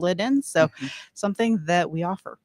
lid in. So something that we offer.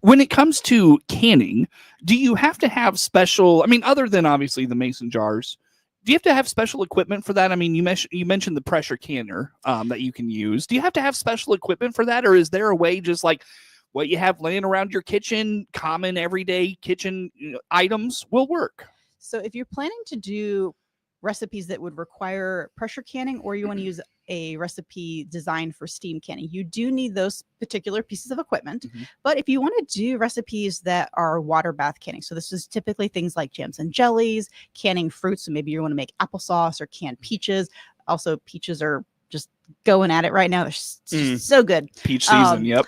When it comes to canning, do you have to have special, I mean, other than obviously the mason jars, do you have to have special equipment for that? I mean, you mentioned the pressure canner that you can use. Do you have to have special equipment for that? Or is there a way just like what you have laying around your kitchen, common everyday kitchen items will work? So if you're planning to do recipes that would require pressure canning, or you want to use a recipe designed for steam canning, you do need those particular pieces of equipment. But if you want to do recipes that are water bath canning, so this is typically things like jams and jellies, canning fruits, so maybe you want to make applesauce or canned peaches. Also, peaches are just going at it right now. They're so good. Peach season, yep.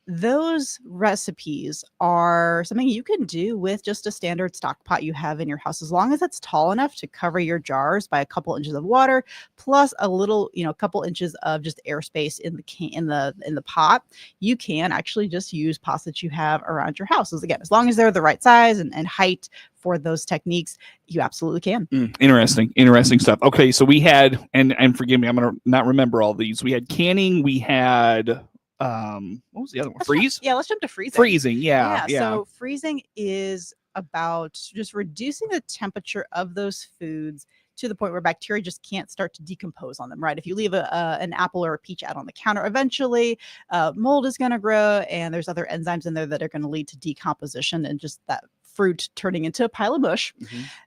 Those recipes are something you can do with just a standard stock pot you have in your house, as long as it's tall enough to cover your jars by a couple inches of water, plus a little, couple inches of just airspace in the pot. You can actually just use pots that you have around your house. Again, as long as they're the right size and height for those techniques, you absolutely can. Interesting stuff. Okay, so we had, and forgive me, I'm gonna not remember all these. We had canning. We had. What was the other one? Freeze? Let's jump to freezing. Freezing, yeah. So freezing is about just reducing the temperature of those foods to the point where bacteria just can't start to decompose on them, right? If you leave an apple or a peach out on the counter, eventually mold is going to grow, and there's other enzymes in there that are going to lead to decomposition and just that fruit turning into a pile of mush.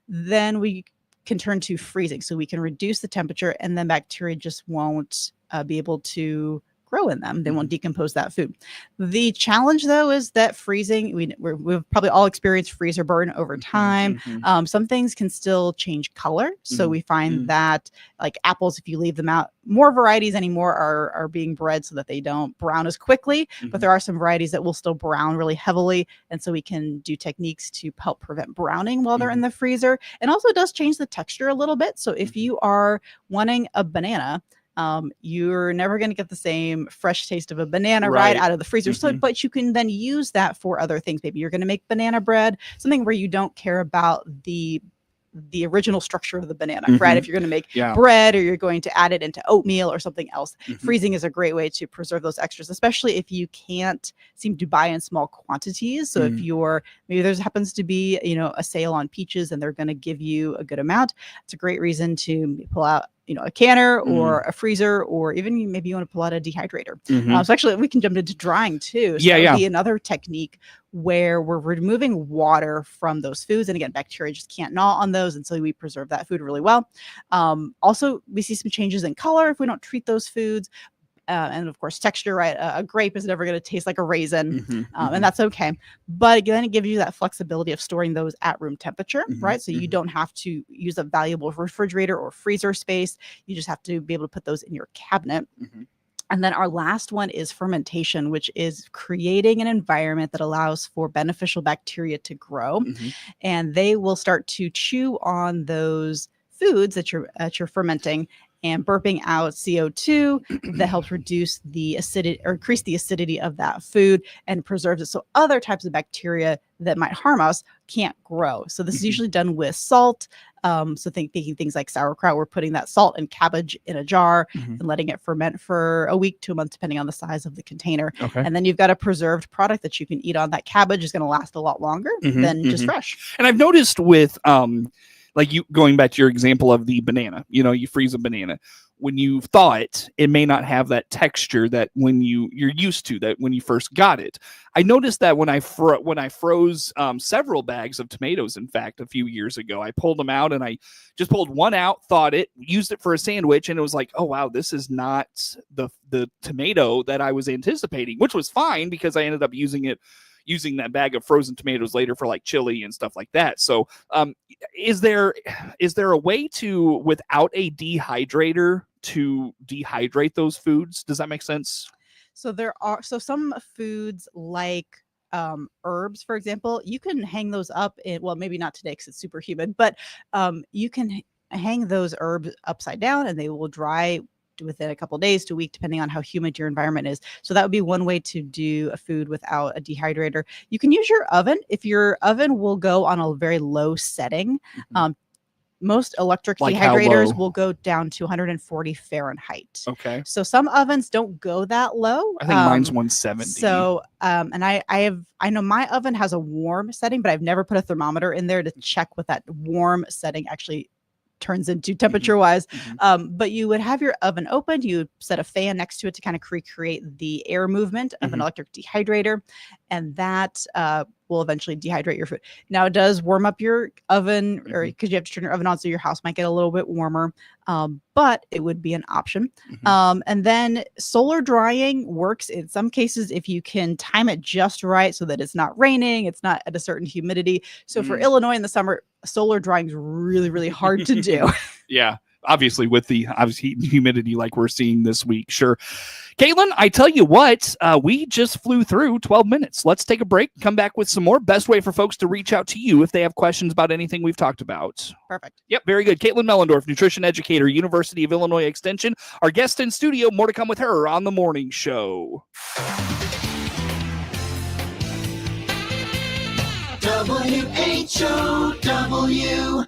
Then we can turn to freezing. So we can reduce the temperature, and then bacteria just won't be able to grow in them. They won't decompose that food. The challenge, though, is that freezing, we've probably all experienced freezer burn over time. Some things can still change color. So we find that like apples, if you leave them out, more varieties anymore are being bred so that they don't brown as quickly, but there are some varieties that will still brown really heavily. And so we can do techniques to help prevent browning while they're in the freezer. And also it does change the texture a little bit. So if you are wanting a banana, you're never going to get the same fresh taste of a banana right out of the freezer. So, but you can then use that for other things. Maybe you're going to make banana bread, something where you don't care about the original structure of the banana, right? If you're going to make bread, or you're going to add it into oatmeal or something else, freezing is a great way to preserve those extras, especially if you can't seem to buy in small quantities. So if maybe there happens to be, a sale on peaches and they're going to give you a good amount, it's a great reason to pull out a canner or a freezer, or even maybe you want to pull out a dehydrator. So actually we can jump into drying too. So that would be another technique where we're removing water from those foods. And again, bacteria just can't gnaw on those. And so we preserve that food really well. Also, we see some changes in color if we don't treat those foods. And of course, texture, right? A grape is never going to taste like a raisin, and that's okay. But again, it gives you that flexibility of storing those at room temperature, right? So you don't have to use a valuable refrigerator or freezer space. You just have to be able to put those in your cabinet. And then our last one is fermentation, which is creating an environment that allows for beneficial bacteria to grow. And they will start to chew on those foods that you're fermenting and burping out CO2 that helps reduce the acidity or increase the acidity of that food and preserves it. So other types of bacteria that might harm us can't grow. So this is usually done with salt. So thinking things like sauerkraut, we're putting that salt and cabbage in a jar and letting it ferment for a week to a month, depending on the size of the container. And then you've got a preserved product that you can eat on. That cabbage is going to last a lot longer than just fresh. And I've noticed with like you going back to your example of the banana, you freeze a banana. When you thaw it, it may not have that texture that when you're used to that when you first got it. I noticed that when I froze several bags of tomatoes, in fact, a few years ago, I pulled them out and I just pulled one out, thawed it, used it for a sandwich, and it was like, oh wow, this is not the tomato that I was anticipating, which was fine because I ended up using that bag of frozen tomatoes later for like chili and stuff like that. So is there a way to, without a dehydrator, to dehydrate those foods? Does that make sense? So some foods like herbs, for example, you can hang those up maybe not today because it's super humid, but you can hang those herbs upside down and they will dry within a couple of days to a week, depending on how humid your environment is. So that would be one way to do a food without a dehydrator. You can use your oven. If your oven will go on a very low setting, most electric Like how dehydrators low? will go down to 140 Fahrenheit. Okay. So some ovens don't go that low. I think mine's 170. So, and I know my oven has a warm setting, but I've never put a thermometer in there to check what that warm setting actually turns into temperature wise. But you would have your oven opened, you would set a fan next to it to kind of recreate the air movement of an electric dehydrator, and that will eventually dehydrate your food. Now it does warm up your oven, or because you have to turn your oven on, so your house might get a little bit warmer, but it would be an option. And then solar drying works in some cases if you can time it just right so that it's not raining, it's not at a certain humidity. So for Illinois in the summer, solar drying is really, really hard to do. Yeah, obviously with the heat and humidity like we're seeing this week. Sure. Cailin, I tell you what, we just flew through 12 minutes. Let's take a break, come back with some more. Best way for folks to reach out to you if they have questions about anything we've talked about. Perfect. Yep, very good. Cailtin Mellendorf, nutrition educator, University of Illinois Extension. Our guest in studio, more to come with her on the morning show. WHOW.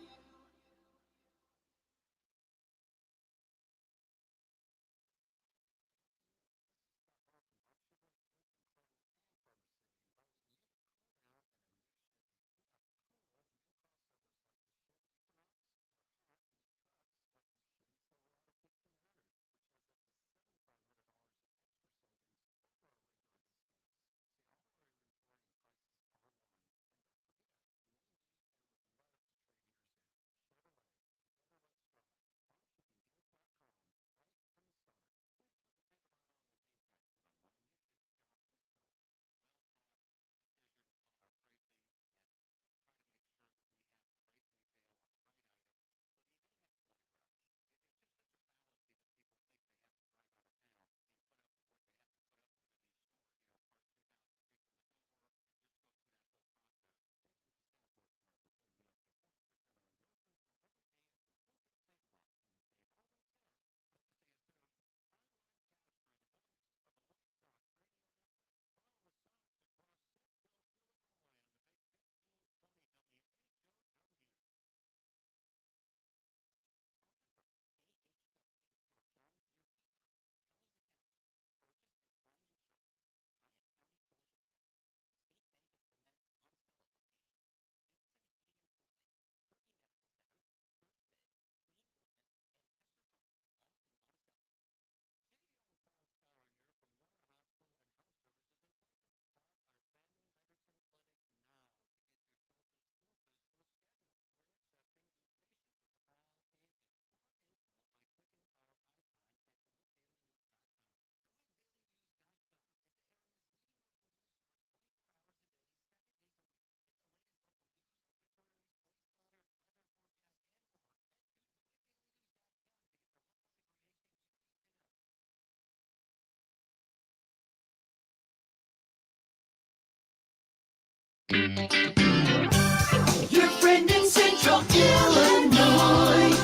Your friend in Central Illinois.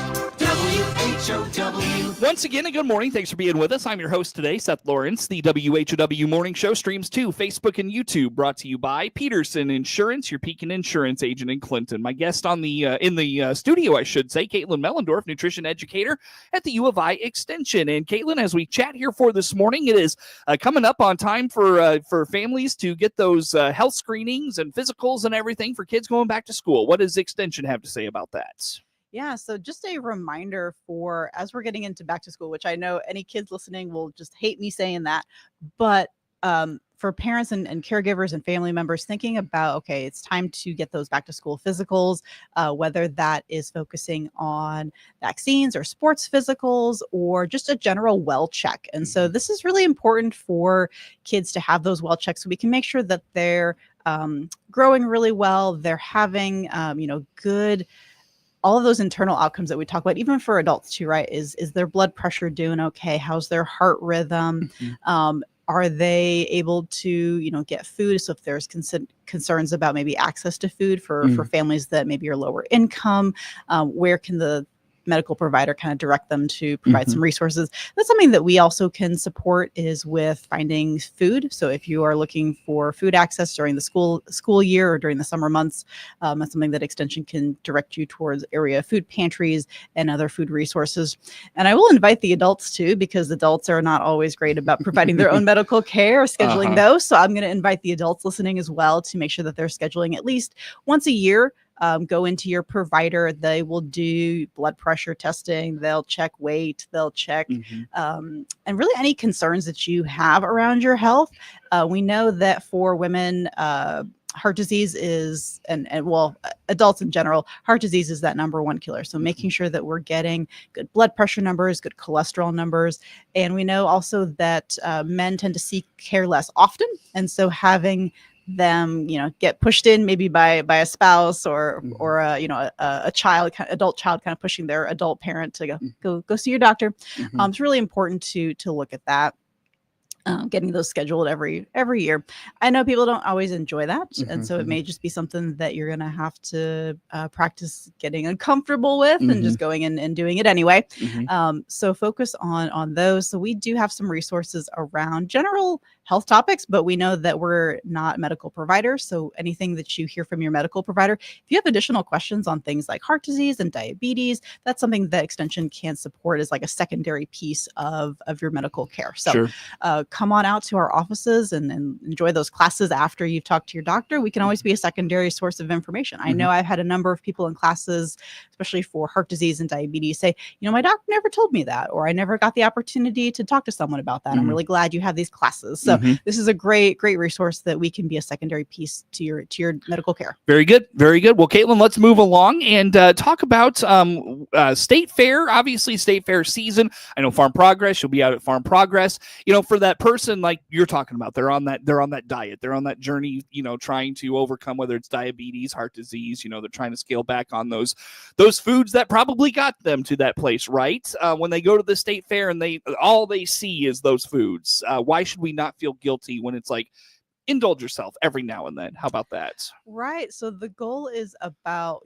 WHOW. Once again, a good morning. Thanks for being with us. I'm your host today, Seth Lawrence. The WHOW Morning Show streams to Facebook and YouTube, brought to you by Peterson Insurance, your Pekin Insurance agent in Clinton. My guest on the in the studio, I should say, Cailtin Mellendorf, nutrition educator at the U of I Extension. And Cailin, as we chat here for this morning, it is coming up on time for families to get those health screenings and physicals and everything for kids going back to school. What does Extension have to say about that? Yeah, so just a reminder for as we're getting into back to school, which I know any kids listening will just hate me saying that, but for parents and caregivers and family members thinking about, okay, it's time to get those back to school physicals, whether that is focusing on vaccines or sports physicals or just a general well check. And so this is really important for kids to have those well checks so we can make sure that they're growing really well, they're having, good all of those internal outcomes that we talk about, even for adults too, right? Is their blood pressure doing okay? How's their heart rhythm? Are they able to, get food? So if there's concerns about maybe access to food for families that maybe are lower income, where can the medical provider kind of direct them to provide some resources. That's something that we also can support is with finding food. So if you are looking for food access during the school year or during the summer months, that's something that Extension can direct you towards area food pantries and other food resources. And I will invite the adults too, because adults are not always great about providing their own medical care or scheduling those. So I'm going to invite the adults listening as well to make sure that they're scheduling at least once a year. Go into your provider. They will do blood pressure testing. They'll check weight. They'll check and really any concerns that you have around your health. We know that for women, heart disease is, and well, adults in general, heart disease is that number one killer. So making sure that we're getting good blood pressure numbers, good cholesterol numbers. And we know also that men tend to seek care less often. And so having them, get pushed in maybe by a spouse or a child, adult child kind of pushing their adult parent to go see your doctor. It's really important to look at that. Getting those scheduled every year. I know people don't always enjoy that. And so it may just be something that you're going to have to practice getting uncomfortable with and just going in and doing it anyway. So focus on those. So we do have some resources around general health topics, but we know that we're not medical providers. So anything that you hear from your medical provider, if you have additional questions on things like heart disease and diabetes, that's something that Extension can support as like a secondary piece of your medical care. So come on out to our offices and enjoy those classes after you've talked to your doctor. We can always be a secondary source of information. I know I've had a number of people in classes, especially for heart disease and diabetes, say, my doctor never told me that, or I never got the opportunity to talk to someone about that. I'm really glad you have these classes. So this is a great resource that we can be a secondary piece to your medical care. Very good. Very good. Well, Caitlin, let's move along and talk about State Fair. Obviously, State Fair season. I know Farm Progress. You'll be out at Farm Progress. For that person like you're talking about, they're on that diet. They're on that journey, trying to overcome whether it's diabetes, heart disease. They're trying to scale back on those foods that probably got them to that place, right? When they go to the State Fair and all they see is those foods. Why should we not feel guilty when it's like, indulge yourself every now and then? How about that? Right. So the goal is about,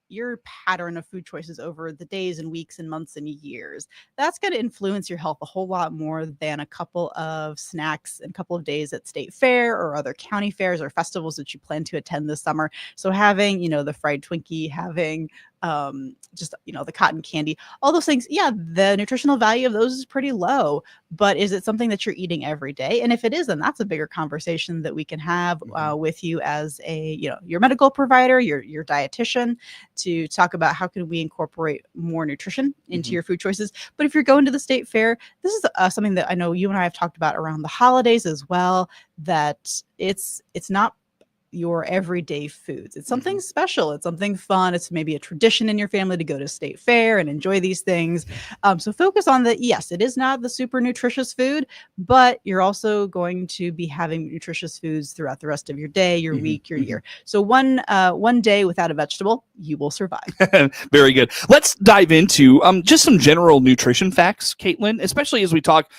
your pattern of food choices over the days and weeks and months and years. That's going to influence your health a whole lot more than a couple of snacks and a couple of days at State Fair or other county fairs or festivals that you plan to attend this summer. So having, the fried Twinkie, having the cotton candy, all those things. Yeah, the nutritional value of those is pretty low, but is it something that you're eating every day? And if it is, then that's a bigger conversation that we can have with you as your medical provider, your dietitian, to talk about how can we incorporate more nutrition into your food choices. But if you're going to the State Fair, this is something that I know you and I have talked about around the holidays as well, that it's not your everyday foods. It's something special. It's something fun. It's maybe a tradition in your family to go to State Fair and enjoy these things. So focus on that. Yes, it is not the super nutritious food, but you're also going to be having nutritious foods throughout the rest of your day, your week, your year. So one day without a vegetable, you will survive. Very good. Let's dive into just some general nutrition facts, Caitlin, especially as we talk,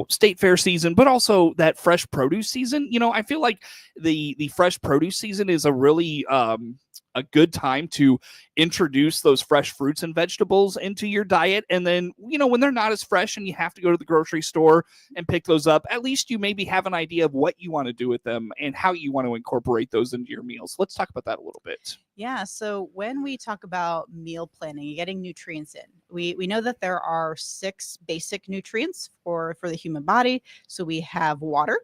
State Fair season, but also that fresh produce season. I feel like the fresh produce season is a really a good time to introduce those fresh fruits and vegetables into your diet. And then, when they're not as fresh and you have to go to the grocery store and pick those up, at least you maybe have an idea of what you want to do with them and how you want to incorporate those into your meals. Let's talk about that a little bit. Yeah. So when we talk about meal planning, getting nutrients in, we know that there are 6 basic nutrients for the human body. So we have water,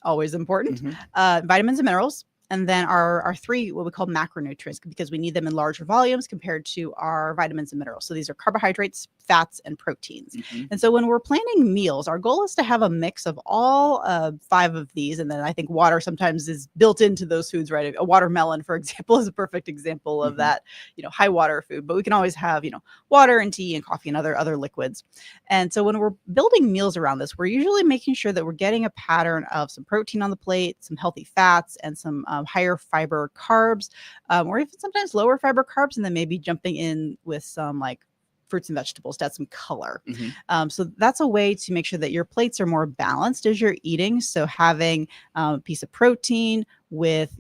always important, vitamins and minerals, and then our 3, what we call macronutrients, because we need them in larger volumes compared to our vitamins and minerals. So these are carbohydrates, fats, and proteins. And so when we're planning meals, our goal is to have a mix of all 5 of these. And then I think water sometimes is built into those foods, right? A watermelon, for example, is a perfect example of that, high water food. But we can always have, water and tea and coffee and other liquids. And so when we're building meals around this, we're usually making sure that we're getting a pattern of some protein on the plate, some healthy fats, and some higher fiber carbs, or even sometimes lower fiber carbs, and then maybe jumping in with some like fruits and vegetables to add some color. So that's a way to make sure that your plates are more balanced as you're eating. So having a piece of protein with,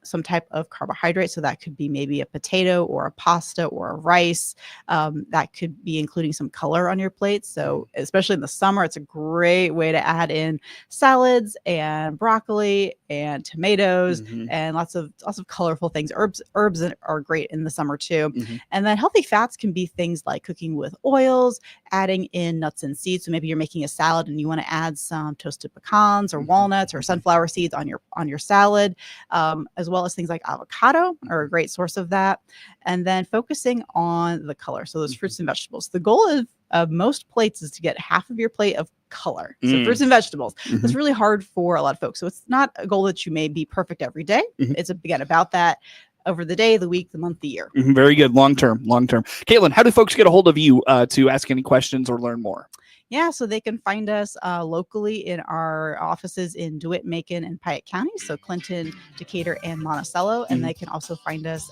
some type of carbohydrate. So that could be maybe a potato or a pasta or a rice. That could be including some color on your plate. So especially in the summer, it's a great way to add in salads and broccoli and tomatoes and lots of colorful things. Herbs are great in the summer too. And then healthy fats can be things like cooking with oils, adding in nuts and seeds. So maybe you're making a salad and you want to add some toasted pecans or walnuts or sunflower seeds on your salad, as well as things like avocado are a great source of that. And then focusing on the color. So those fruits and vegetables. The goal of most plates is to get half of your plate of color. So fruits and vegetables. It's really hard for a lot of folks. So it's not a goal that you may be perfect every day. It's again about that over the day, the week, the month, the year. Very good. Long term. Cailtin, how do folks get a hold of you to ask any questions or learn more? Yeah, so they can find us locally in our offices in DeWitt, Macon, and Piatt County. So Clinton, Decatur, and Monticello. And they can also find us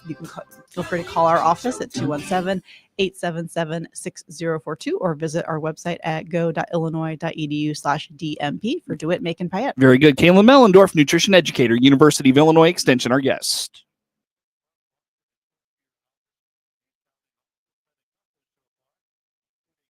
you can feel free to call our office at 217-877-6042 or visit our website at go.illinois.edu/DMP for DeWitt, Macon, Piatt. Very good. Cailtin Mellendorf, nutrition educator, University of Illinois Extension, our guest.